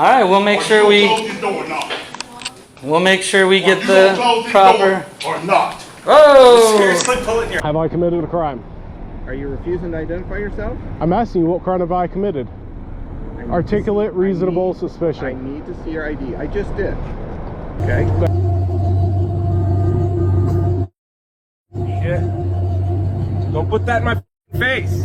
All right, we'll make sure we get the proper. Or not. Oh! Seriously, pull it in your. Have I committed a crime? Are you refusing to identify yourself? I'm asking you, what crime have I committed? Articulate, reasonable suspicion. I need to see your ID. I just did. Okay. Shit. Don't put that in my face.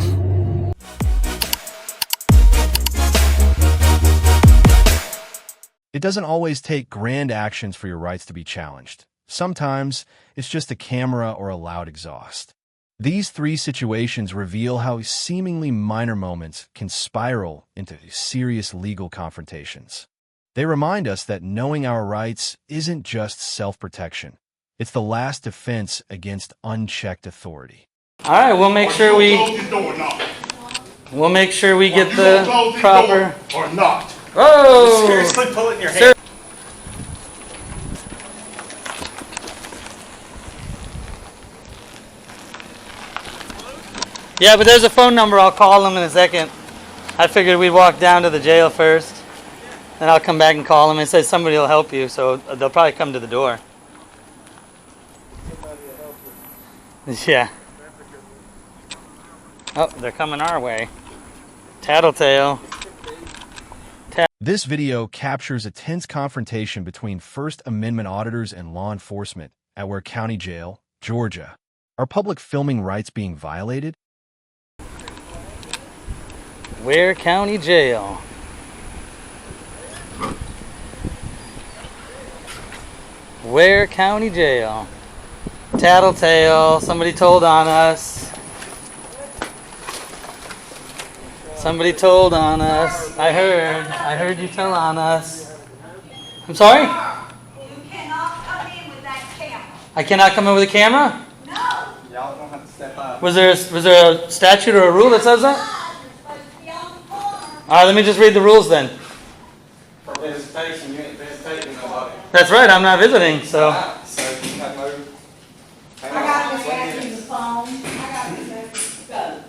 It doesn't always take grand actions for your rights to be challenged. Sometimes it's just a camera or a loud exhaust. These three situations reveal how seemingly minor moments can spiral into serious legal confrontations. They remind us that knowing our rights isn't just self-protection. It's the last defense against unchecked authority. All right, we'll make sure we get the proper. Or not. Oh! Seriously, pull it in your hand. Yeah, but there's a phone number. I'll call them in a second. I figured we'd walk down to the jail first. Then I'll come back and call them. It says somebody will help you, so they'll probably come to the door. Yeah. Oh, they're coming our way. Tattletale. This video captures a tense confrontation between First Amendment auditors and law enforcement at Ware County Jail, Georgia. Are public filming rights being violated? Ware County Jail. Ware County Jail. Tattletale. Somebody told on us. Somebody told on us. I heard you tell on us. I'm sorry? You cannot come in with that camera. I cannot come in with a camera? No. Y'all don't have to step up. Was there a statute or a rule that says that? You're supposed to be on the corner. All right, let me just read the rules then. For visitation, you ain't visitating nobody. That's right, I'm not visiting, so. So you have no. I got to answer the phone. I got to go.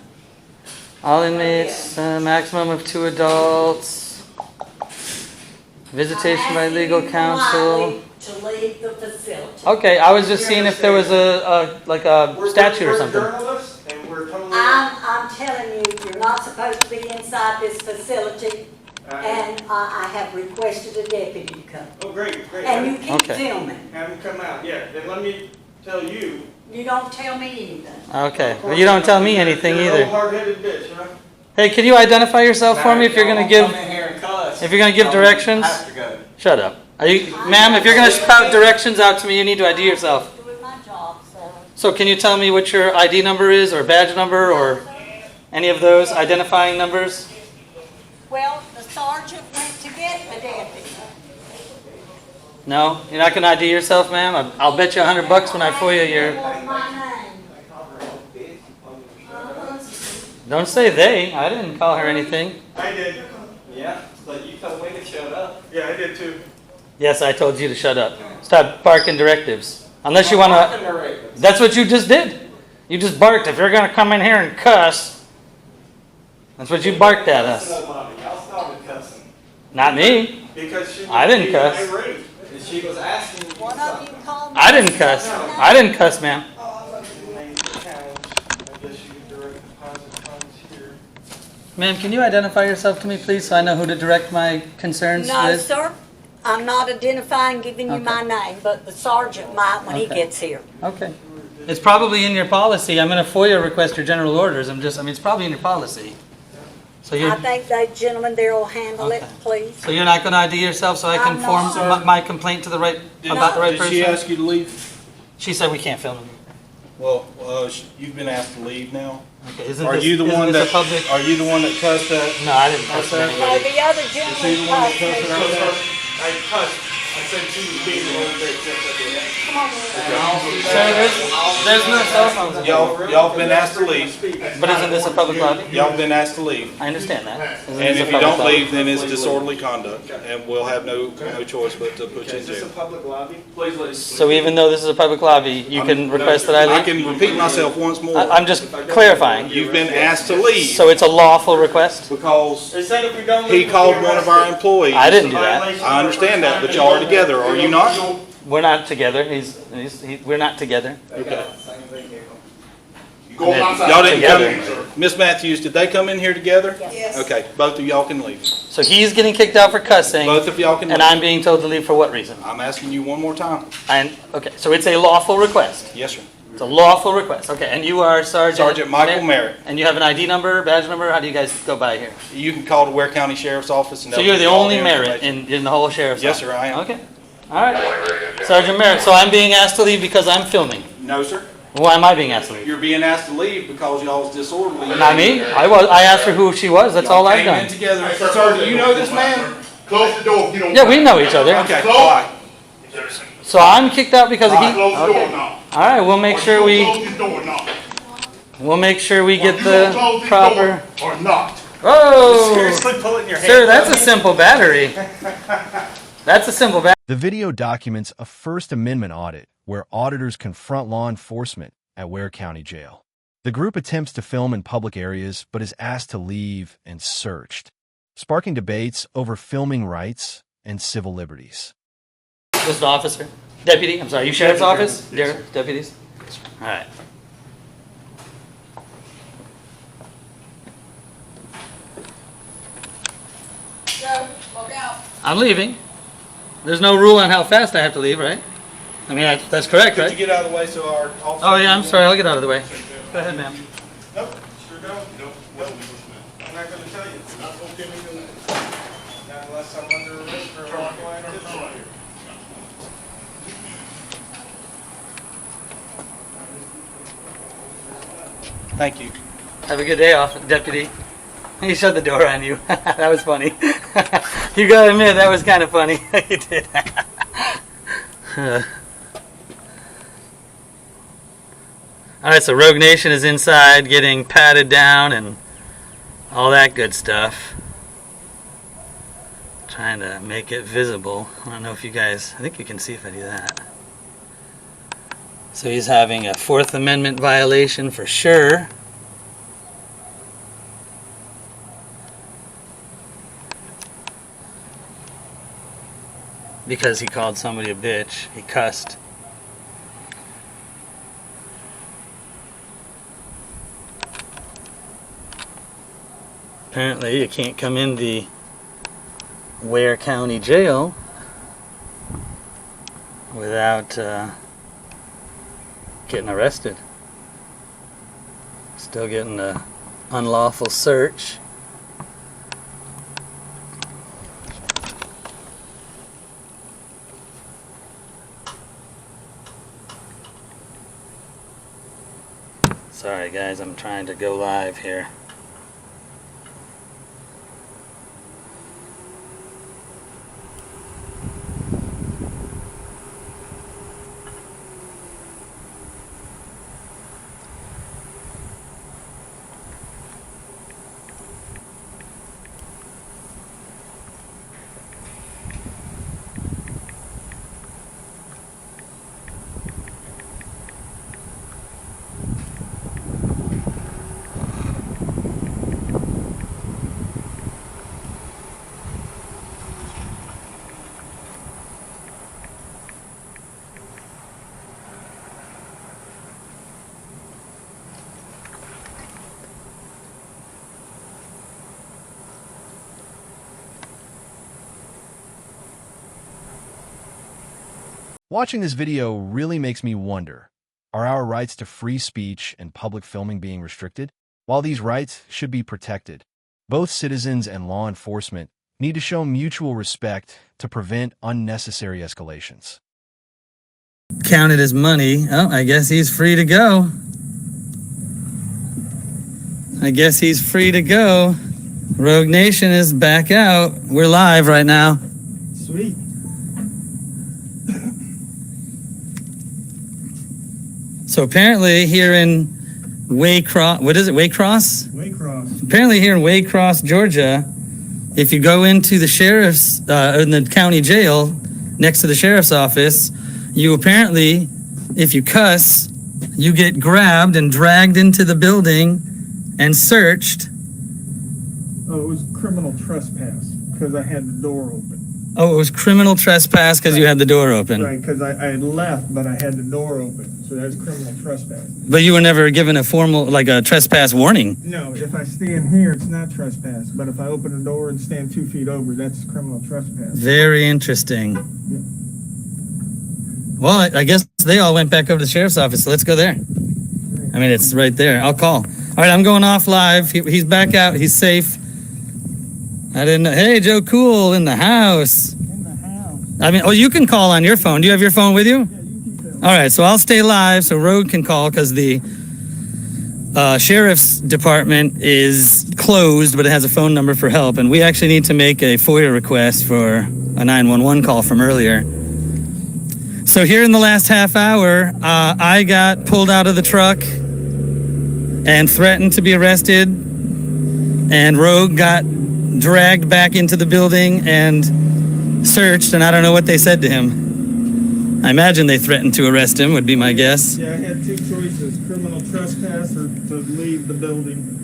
All inmates, maximum of 2 adults. Visitation by legal counsel. To leave the facility. Okay, I was just seeing if there was a statute or something. We're journalists, and we're totally. I'm telling you, you're not supposed to be inside this facility, and I have requested a deputy to come. Oh, great, great. And you keep Okay. filming. Have them come out. Yeah. Then let me tell you. You don't tell me anything. Okay, well you don't tell me anything You're an either. old hard-headed bitch, right? Hey, can you identify yourself for me if you're gonna give? Come in here and cuss. If you're gonna give directions? I have to go. Shut up. Ma'am, if you're gonna spout directions out to me, you need to ID yourself. I'm doing my job, so. So can you tell me what your ID number is, or badge number, or any of those identifying numbers? Well, the sergeant went to get the deputy. No, you're not gonna ID yourself, ma'am. I'll bet you $100 when I FOIA your. For my name. Don't say they. I didn't call her anything. I did. Yeah, but you told me to shut up. Yeah, I did too. Yes, I told you to shut up. Stop barking directives. Unless you wanna. That's what you just did. You just barked. If you're gonna come in here and cuss, that's what you barked at us. Y'all started cussing. Not me. Because she was I didn't being cuss. rude. And she was asking you One of you called me. I didn't cuss. I didn't cuss, ma'am. Ma'am, can you identify yourself to me, please, so I know who to direct my concerns No, with? sir. I'm not identifying, giving you Okay. my name, but the sergeant might when he Okay. gets here. Okay. It's probably in your policy. I'm going to FOIA request your general orders. It's probably in your policy. So I you're, think they gentlemen there will handle it, Okay. please. so you're not going to ID yourself so I can I'm form not. my complaint to the right, about the right Did person? she ask you to leave? She said we can't film it. Well, you've been asked to leave now. Okay, isn't Are this, you the isn't one this that? a public? Are you the one that cussed that? No, I didn't cuss Okay. anybody. No, the other Is he gentleman the one that cussed cussed me. her out? I cussed. said she was being a little bit Sir, there's no cell phones in here. Y'all been asked to leave. But isn't this a public lobby? Y'all been asked to leave. I understand that. Isn't And this a if you public don't lobby? leave, then it's disorderly conduct, and we'll have no choice but to put you in Is this a jail. public lobby? Please leave. So even though this is a public lobby, you can request that I I leave? can repeat myself once more. I'm just clarifying. You've been asked to leave So it's a lawful request? because They said if we don't he leave, called we'll be one of our arrested. employees. I didn't do that. I understand that, but y'all are together, are you not? We're not together. We're not together. Okay. Same thing here. Y'all didn't Together. come, Miss Matthews, did they come in here together? Yes. Okay, both of y'all can leave. So he's getting kicked out for cussing, Both of y'all can and leave. I'm being told to leave for what reason? I'm asking you one more time. Okay, so it's a lawful request. Yes, sir. It's a lawful request. Okay, and you are Sergeant Michael Merritt. And you have an ID number, badge number? How do you guys go by here? You can call the Ware County Sheriff's Office and So they'll you're give the you all only the Merritt information. in the whole sheriff's Yes, office? sir, I am. Okay, all right. Sergeant Merritt, so I'm being asked to leave because I'm filming. No, sir. Why am I being asked to leave? You're being asked to leave because y'all's disorderly. Not me. I asked her who she was. That's all I've Came in done. together. Sir, do you know this man? Close the door if you don't. Yeah, we know each other. Okay, bye. So I'm kicked out because of he. Close the door Okay. now. All right, we'll make sure Close we this door now. Oh, get You gonna close the this proper. door or not? Whoa, Seriously pulling your hand. sir, that's a simple battery. That's a simple battery. The video documents a First Amendment audit where auditors confront law enforcement at Ware County Jail. The group attempts to film in public areas but is asked to leave and searched, sparking debates over filming rights and civil liberties. Just an officer, deputy. I'm sorry, you sheriff's office, deputies. All right. Go, walk out. I'm leaving. There's no rule on how fast I have to leave, right? I mean, that's correct, Could you right? get out of the way so our officer? Oh yeah, I'm sorry. I'll get out of the way. Go ahead, ma'am. Nope, sure don't. Nope. I'm not gonna tell you. Not okay me doing that. Not unless I'm under arrest for a line or something. Thank you. Have a good day, deputy. He shut the door on you. That was funny. You gotta admit, that was kind of funny. You did. All right, so Rogue Nation is inside getting patted down and all that good stuff. Trying to make it visible. I don't know if you guys, I think you can see if I do that. So he's having a Fourth Amendment violation for sure. Because he called somebody a bitch. He cussed. Apparently you can't come in the Ware County Jail without getting arrested. Still getting a unlawful search. Sorry guys, I'm trying to go live here. Watching this video really makes me wonder, are our rights to free speech and public filming being restricted? While these rights should be protected, both citizens and law enforcement need to show mutual respect to prevent unnecessary escalations. Counted as money. Oh, I guess he's free to go. I guess he's free to go. Rogue Nation is back out. We're live right now. Sweet. So apparently here in Waycross, what is it, Waycross? Waycross. Apparently here in Waycross, Georgia, if you go into the sheriff's, in the county jail, next to the sheriff's office, you apparently, if you cuss, you get grabbed and dragged into the building and searched. Oh, it was criminal trespass because I had the door open. Oh, it was criminal trespass because you had the door open. Right, because I had left, but I had the door open. So that's criminal trespass. But you were never given a formal, like a trespass warning. No, if I stand here, it's not trespass. But if I open the door and stand 2 feet over, that's criminal trespass. Very interesting. Well, I guess they all went back over to the sheriff's office, so let's go there. I mean, it's right there. I'll call. All right, I'm going off live. He's back out. He's safe. I didn't know. Hey, Joe Cool in the house. In the house. I mean, oh, you can call on your phone. Do you have your phone with you? Yeah, you keep that. All right, so I'll stay live so Rogue can call because the sheriff's department is closed, but it has a phone number for help. And we actually need to make a FOIA request for a 911 call from earlier. So here in the last half hour, I got pulled out of the truck and threatened to be arrested. And Rogue got dragged back into the building and searched, and I don't know what they said to him. I imagine they threatened to arrest him, would be my guess. Yeah, I had 2 choices, criminal trespass or to leave the building.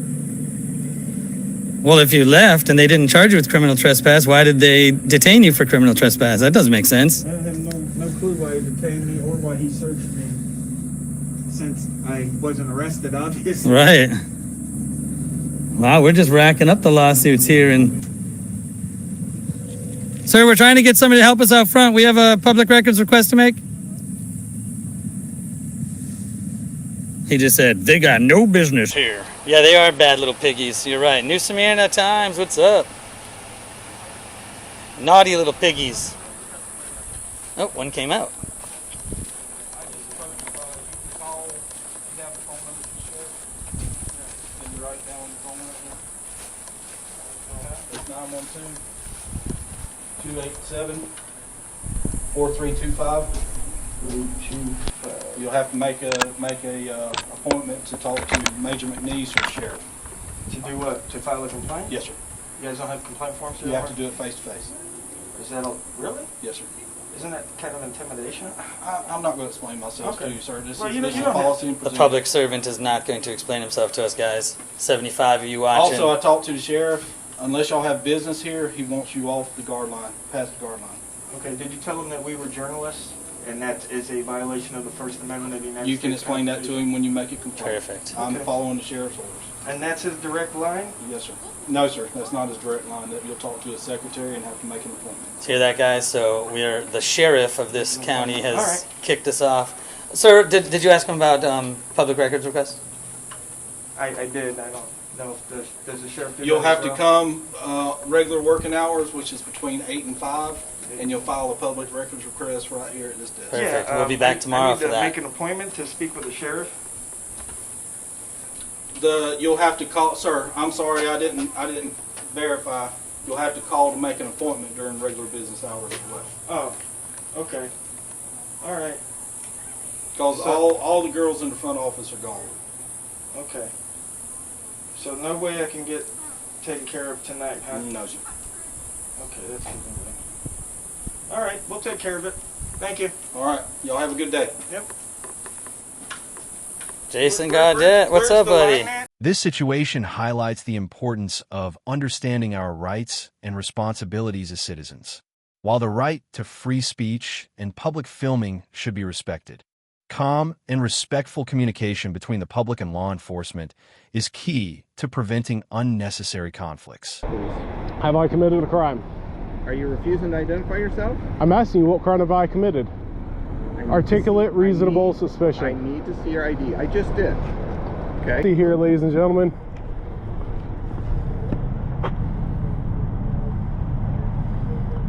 Well, if you left and they didn't charge you with criminal trespass, why did they detain you for criminal trespass? That doesn't make sense. I have no clue why he detained me or why he searched me. Since I wasn't arrested, obviously. Right. Wow, we're just racking up the lawsuits here. And sir, we're trying to get somebody to help us out front. We have a public records request to make. He just said, they got no business here. Yeah, they are bad little piggies. You're right. New Smyrna Times, what's up? Naughty little piggies. Oh, one came out. It's 912-287-4325. You'll have to make a appointment to talk to Major McNeese or the sheriff. To do what? To file a complaint? Yes, sir. You guys don't have complaint forms here? You have to do it face to face. Is that really? Yes, sir. Isn't that kind of intimidation? I'm not going to explain myself to Okay. you, sir. This Well, is you this is don't have- policy and The procedure. public servant is not going to explain himself to us, guys. 75 of you watching. Also, I talked to the sheriff. Unless y'all have business here, he wants you off the guard line, past the guard line. Okay, did you tell him that we were journalists? And that is a violation of the First Amendment of the United States You can explain that to him when you make a complaint. Perfect. I'm Okay. following the sheriff's orders. And that's his direct line? Yes, sir. No, sir. That's not his direct line. That you'll talk to his secretary and have to make an appointment. Hear that, guys? So the sheriff of this county has All right. kicked us off. Sir, did you ask him about public records requests? I did. I don't know if does the sheriff do You'll that have as to well? come regular working hours, which is between 8 and 5, and you'll file a public records request right here at this desk. Perfect. We'll be back tomorrow I need for to that. make an appointment to speak with the sheriff. You'll have to call, sir. I'm sorry, I didn't verify. You'll have to call to make an appointment during regular business hours as well. Oh, okay. All right. Because all the girls in the front office are gone. Okay. So no way I can get taken care of tonight, huh? No, sir. Okay, that's good. All right, we'll take care of it. Thank you. All right. Y'all have a good day. Yep. Jason Gaudette, what's up, buddy? This situation highlights the importance of understanding our rights and responsibilities as citizens. While the right to free speech and public filming should be respected, calm and respectful communication between the public and law enforcement is key to preventing unnecessary conflicts. Have I committed a crime? Are you refusing to identify yourself? I'm asking you, what crime have I committed? Articulate, reasonable suspicion. I need to see your ID. I just did. Okay. See here, ladies and gentlemen.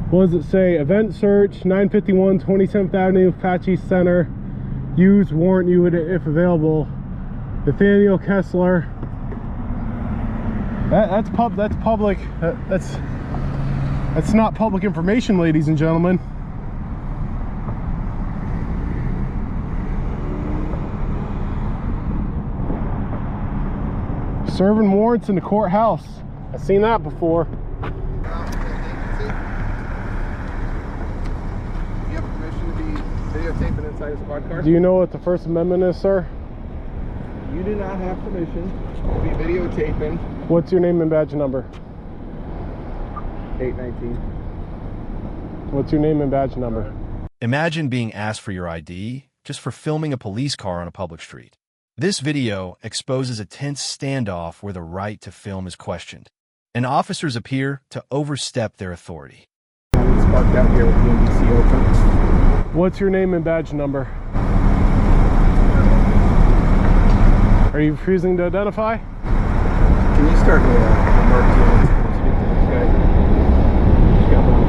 What does it say? Event search, 951 27th Avenue, Apache Center. Use warrant unit if available. Nathaniel Kessler. That's public. That's not public information, ladies and gentlemen. Serving warrants in the courthouse. I've seen that before. You have permission to be videotaping inside a squad car? Do you know what the First Amendment is, sir? You do not have permission to be videotaping. What's your name and badge number? 819. What's your name and badge number? Imagine being asked for your ID just for filming a police car on a public street. This video exposes a tense standoff where the right to film is questioned, and officers appear to overstep their authority. It's parked out here with the NBC open. What's your name and badge number? Are you refusing to identify? Can you start me a mark to speak to this guy? Just got one.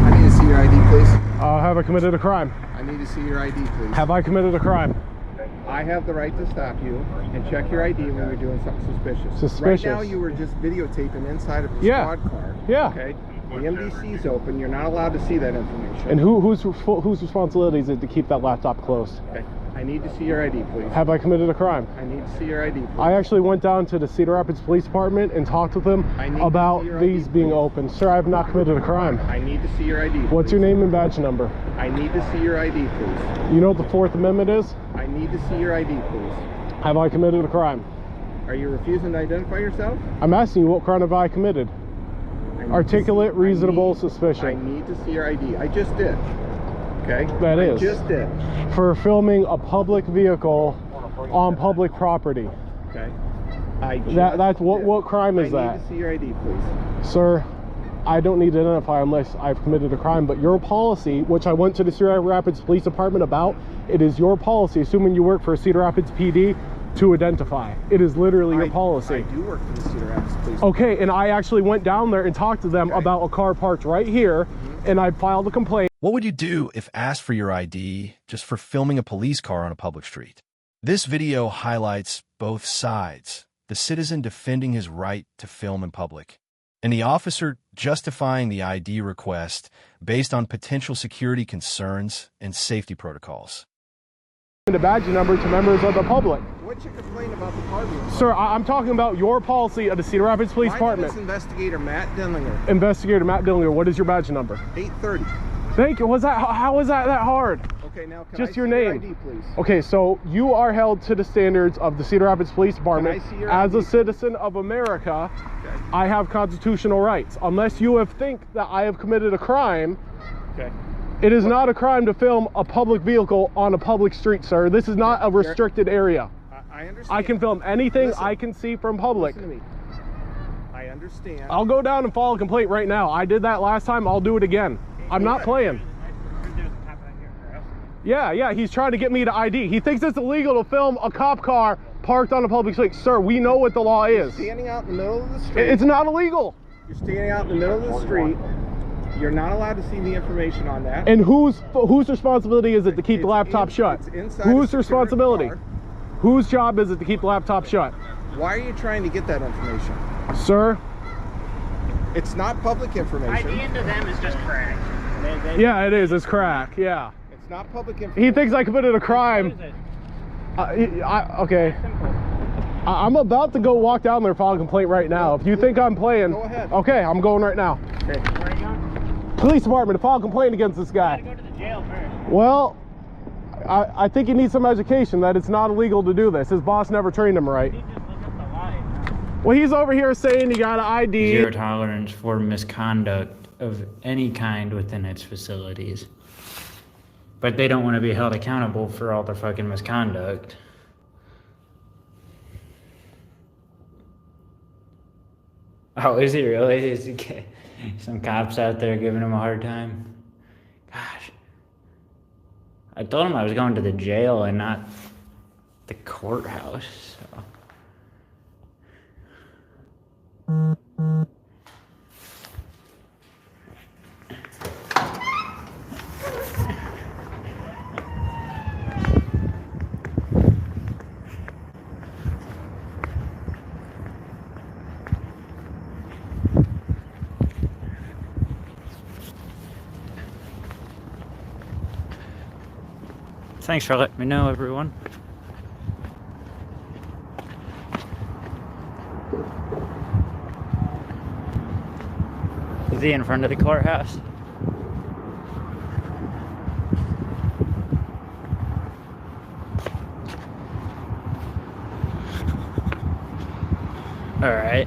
I need to see your ID, please. Have I committed a crime? I need to see your ID, please. Have I committed a crime? I have the right to stop you and check your ID when you're doing something suspicious. Suspicious? Right now you were just videotaping inside of a Yeah. squad car. Yeah. Okay. The MDC's open. You're not allowed to see that information. And whose responsibility is it to keep that laptop closed? Okay. I need to see your ID, please. Have I committed a crime? I need to see your ID, please. I actually went down to the Cedar Rapids Police Department and talked with them I need to about see your these ID, being please. open. Sir, I have not committed a crime. I need to see your ID. What's please. your name and badge number? I need to see your ID, please. You know what the Fourth Amendment is? I need to see your ID, please. Have I committed a crime? Are you refusing to identify yourself? I'm asking you, what crime have I committed? I need Articulate, to see- reasonable I suspicion. need to see your ID. I just did. Okay? That is. I just did. For filming a public vehicle on public property. Okay? I just That's did. what crime is I that? need to see your ID, please. Sir, I don't need to identify unless I've committed a crime, but your policy, which I went to the Cedar Rapids Police Department about, it is your policy, assuming you work for Cedar Rapids PD, to identify. It is literally your policy. I do work for the Cedar Rapids Police. Okay, and I actually went down there and talked to them about a car parked right here, and I filed a complaint. What would you do if asked for your ID just for filming a police car on a public street? This video highlights both sides, the citizen defending his right to film in public, and the officer justifying the ID request based on potential security concerns and safety protocols. The badge number to members of the public. What's your complaint about the car being? Sir, I'm talking about your policy of the Cedar Rapids Police My name Department. is Investigator Matt Denlinger. Investigator Matt Dillinger, what is your badge number? 830. Thank you. How was that hard? Okay, now can Just I your see name. ID, please? Okay, so you are held to the standards of the Cedar Rapids Police Department. Can I see your As a ID, citizen of America, Okay. I have constitutional rights. Unless you think that I have committed a crime, Okay. it is not a crime to film a public vehicle on a public street, sir. This is not a restricted area. I understand. I can film anything Listen. I can see from public. Listen to me. I understand. I'll go down and file a complaint right now. I did that last time. I'll do it again. I'm not playing. Yeah, he's trying to get me to ID. He thinks it's illegal to film a cop car parked on a public street. Sir, we know what the law is. Standing out in the middle of the street. It's not illegal. You're standing out in the middle of the street. You're not allowed to see the information on that. And whose responsibility is it to keep the laptop shut? It's inside Whose a secured responsibility? car. Whose job is it to keep the laptop shut? Why are you trying to get that information? Sir? It's not public information. ID to them is just crack. Yeah, it is. It's crack. Yeah. It's not public information. He thinks I committed a crime. Okay. I'm about to go walk down there and file a complaint right now. If you think I'm playing, Go ahead. Okay, I'm going right now. Okay. Where are you going? Police department to file a complaint against this You guy. gotta go to the jail first. Well, I think he needs some education that it's not illegal to do this. His boss never trained him right. You just look up the line. Well, he's over here saying you got an ID. Zero tolerance for misconduct of any kind within its facilities. But they don't want to be held accountable for all their fucking misconduct. Oh, is he really? Is he, some cops out there giving him a hard time? Gosh. I told him I was going to the jail and not the courthouse, so. Thanks for letting me know, everyone. Is he in front of the courthouse? All right.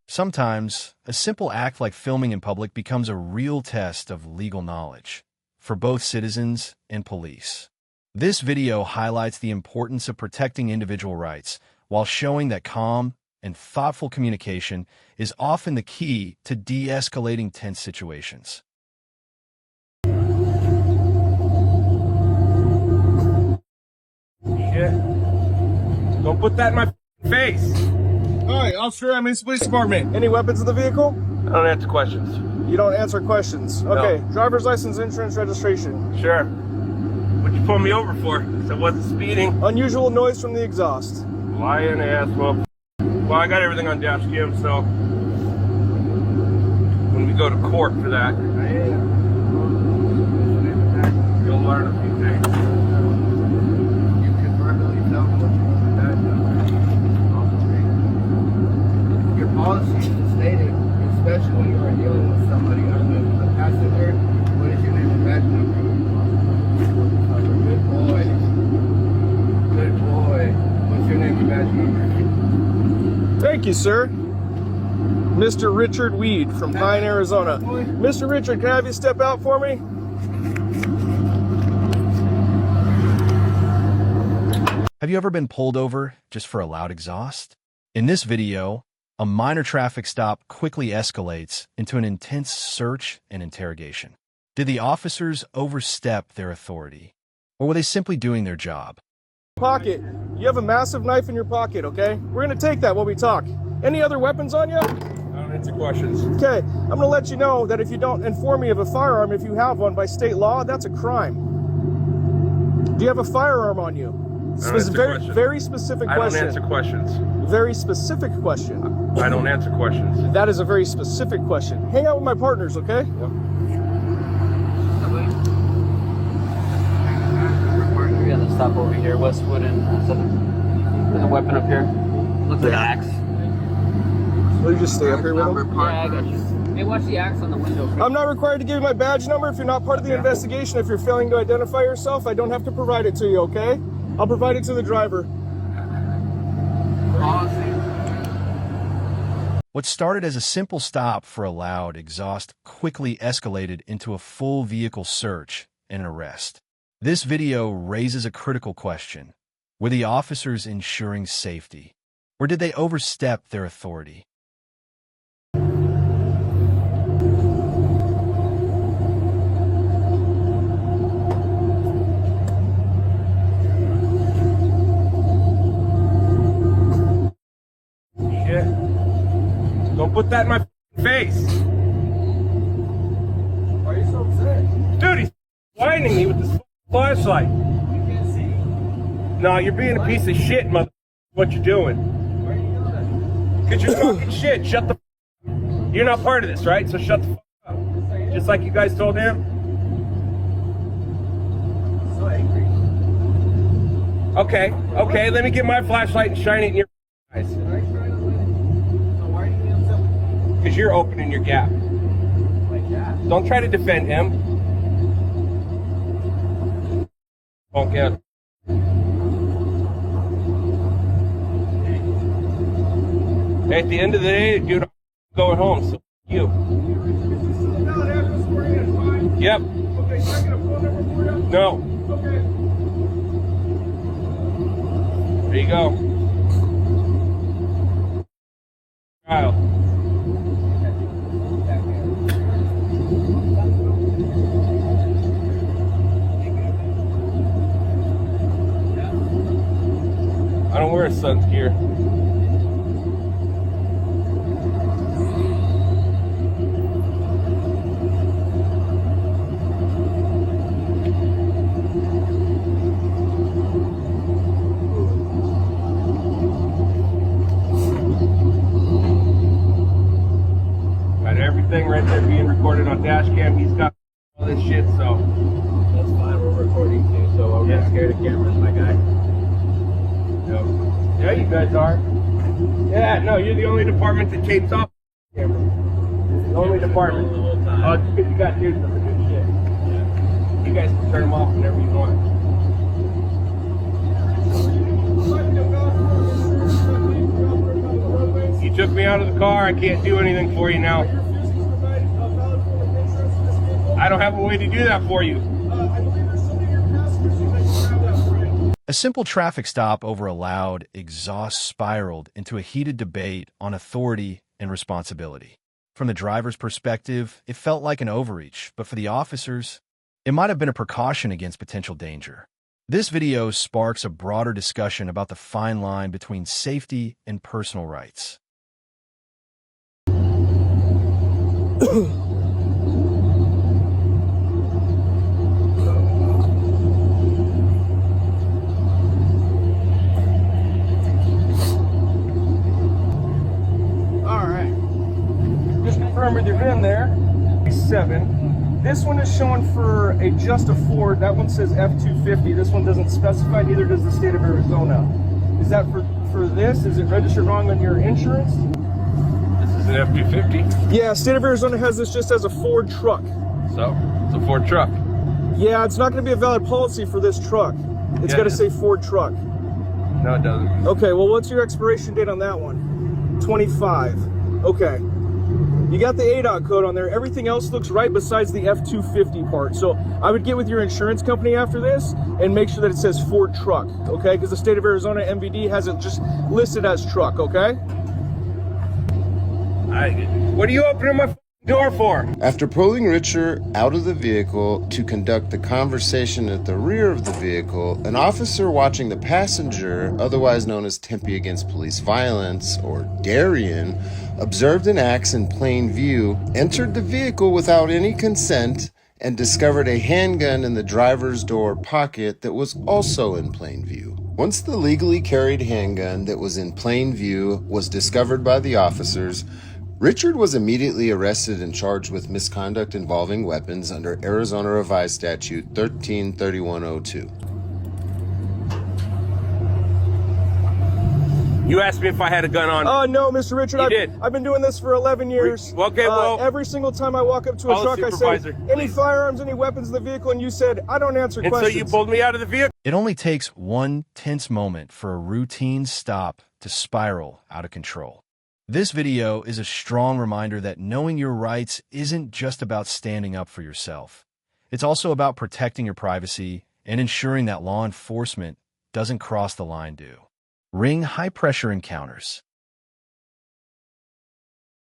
Sometimes, a simple act like filming in public becomes a real test of legal knowledge for both citizens and police. This video highlights the importance of protecting individual rights while showing that calm and thoughtful communication is often the key to de-escalating tense situations. Shit. Don't put that in my face. All right, officer, I'm in the police department. Any weapons in the vehicle? I don't answer questions. You don't answer questions. Okay, driver's license, insurance, registration. Sure. What'd you pull me over for? So I wasn't speeding. Unusual noise from the exhaust. Lying ass, well, I got everything on dash cam, so when we go to court for that, you'll learn a few things. You can verbally tell me what you want to do. Your policy is stated, especially when you are dealing with somebody other than the passenger, what is your name and badge number? Good boy. Good boy. What's your name and badge number? Thank you, sir. Mr. Richard Weed from Pine, Arizona. Mr. Richard, can I have you step out for me? Have you ever been pulled over just for a loud exhaust? In this video, a minor traffic stop quickly escalates into an intense search and interrogation. Did the officers overstep their authority, or were they simply doing their job? Pocket. You have a massive knife in your pocket, okay? We're gonna take that while we talk. Any other weapons on you? I don't answer questions. Okay, I'm gonna let you know that if you don't inform me of a firearm, if you have one by state law, that's a crime. Do you have a firearm on you? Very specific question. I don't answer questions. Very specific question. I don't answer questions. That is a very specific question. Hang out with my partners, okay? We got to stop over here, Westwood and there's a weapon up here. Looks like an axe. Will you just stay up here with them? Yeah, I got you. Hey, watch the axe on the window. I'm not required to give you my badge number if you're not part of the investigation. If you're failing to identify yourself, I don't have to provide it to you, okay? I'll provide it to the driver. What started as a simple stop for a loud exhaust quickly escalated into a full vehicle search and arrest. This video raises a critical question. Were the officers ensuring safety, or did they overstep their authority? Shit. Don't put that in my face. Why are you so upset? Dude, he's blinding me with this flashlight. You can't see. No, you're being a piece of shit, mother. What you're doing. Why are you doing that? Because you're talking shit. Shut the You're not part of this, right? So shut the up. Just like you guys told him. So angry. Okay, let me get my flashlight and shine it in your eyes. So why are you being upset? Because you're opening your gap. Like that. Don't try to defend him. Okay. At the end of the day, dude, I'm going home, so you. Yep. Okay, can I get a phone number for you? No. Okay. There you go. Kyle. don't wear sun's gear. Got everything right there being recorded on dash cam. He's got all this shit, so That's fine, we're recording too, so I'm not scared of cameras, my guy. yeah, you guys are. Yeah, no, you're the only department that tapes off camera. The only department. The whole time. Oh, it's because you got dudes with the good shit. Yeah. You guys can turn them off whenever you want. You took me out of the car. I can't do anything for you now. I don't have a way to do that for you. A simple traffic stop over a loud exhaust spiraled into a heated debate on authority and responsibility. From the driver's perspective, it felt like an overreach, but for the officers, it might have been a precaution against potential danger. This video sparks a broader discussion about the fine line between safety and personal rights. With your VIN there, 7. This one is showing for just a Ford. That one says F250. This one doesn't specify, neither does the state of Arizona. Is that for this? Is it registered wrong on your insurance? This is an F-250. Yeah, state of Arizona has this just as a Ford truck. So, it's a Ford truck. Yeah, it's not going to be a valid policy for this truck. It's got to say Ford truck. No, it doesn't. Okay, well, what's your expiration date on that one? 25. Okay. You got the ADOT code on there. Everything else looks right besides the F-250 part. So I would get with your insurance company after this and make sure that it says Ford truck, okay? Because the state of Arizona MVD has it just listed as truck, okay? What are you opening my door for? After pulling Richard out of the vehicle to conduct the conversation at the rear of the vehicle, an officer watching the passenger, otherwise known as Tempe Against Police Violence, or Darien, observed an axe in plain view, entered the vehicle without any consent, and discovered a handgun in the driver's door pocket that was also in plain view. Once the legally carried handgun that was in plain view was discovered by the officers, Richard was immediately arrested and charged with misconduct involving weapons under Arizona Revised Statute 133102. You asked me if I had a gun on me. No, Mr. Richard. I've been doing this for 11 years. Okay, well, every single time I walk up to a truck, I say, any firearms, any weapons in the vehicle, and you said, I don't answer questions. And so you pulled me out of the vehicle? It only takes one tense moment for a routine stop to spiral out of control. This video is a strong reminder that knowing your rights isn't just about standing up for yourself. It's also about protecting your privacy and ensuring that law enforcement doesn't cross the line due. Ring high-pressure encounters.